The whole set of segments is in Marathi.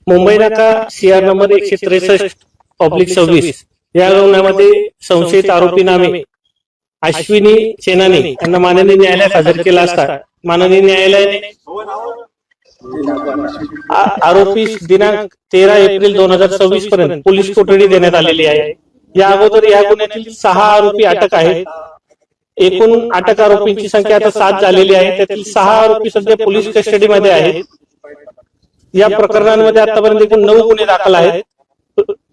मुंबई नाका CR नंबर 163/26 या गुन्ह्यामध्ये संशयित आरोपी नामे अश्विनी चेनानी यांना माननीय न्यायालयात हजर केला असता माननीय न्यायालयाने आरोपी दिनांक 13 एप्रिल 2026 पर्यंत पोलीस कोठडी देण्यात आलेली आहे। या अगोदर या गुन्ह्यातील 6 आरोपी अटक आहेत। एकूण अटक आरोपींची संख्या आता 7 झालेली आहे। त्यातील 6 आरोपी सध्या पोलीस कस्टडीमध्ये आहेत। या प्रकरणांमध्ये आतापर्यंत एकूण 9 गुन्हे दाखल आहेत।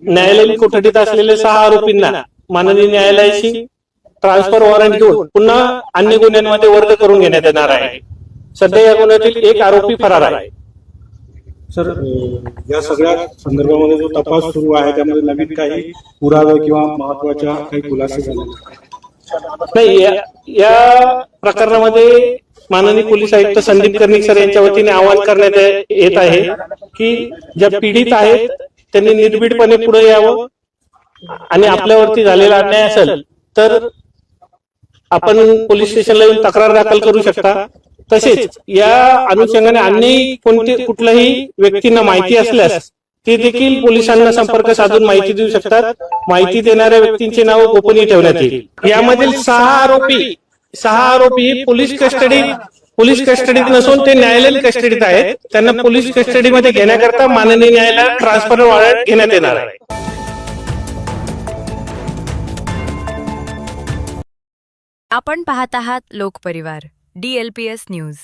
न्यायालयीन कोठडीत असलेले 6 आरोपींना माननीय न्यायालयाची ट्रान्सफर वॉरंट घेऊन पुन्हा अन्य गुन्ह्यांमध्ये वर्ग करून घेण्यात येणार आहे। सध्या या गुन्ह्यातील एक आरोपी फरार आहे। सर, या सगळ्या संदर्भामध्ये जो तपास सुरू आहे त्यामध्ये नवीन काही पुरावे किंवा महत्वाच्या काही खुलासे झाले नाही, या प्रकरणामध्ये माननीय पोलीस आयुक्त संदीप कर्णिक सर यांच्या वतीने आवाहन करण्यात येत आहे की ज्या पीडित आहेत त्यांनी निर्भीडपणे पुढे यावं आणि आपल्यावरती झालेला अन्याय असेल तर आपण पोलीस स्टेशनला येऊन तक्रार दाखल करू शकता। तसेच या अनुषंगाने अन्य कुठल्याही व्यक्तींना माहिती असल्यास ते देखील पोलिसांना संपर्क साधून माहिती देऊ शकतात। माहिती देणाऱ्या व्यक्तींचे नाव गोपनीय ठेवण्यात येईल। यामधील 6 आरोपी पोलीस कस्टडीत नसून ते न्यायालयीन कस्टडीत आहेत। त्यांना पोलीस कस्टडीमध्ये घेण्याकरता माननीय न्यायालयात ट्रान्सफर वॉरंट घेण्यात येणार आहे। आपण पाहत आहात लोकपरिवार DLPS न्यूज।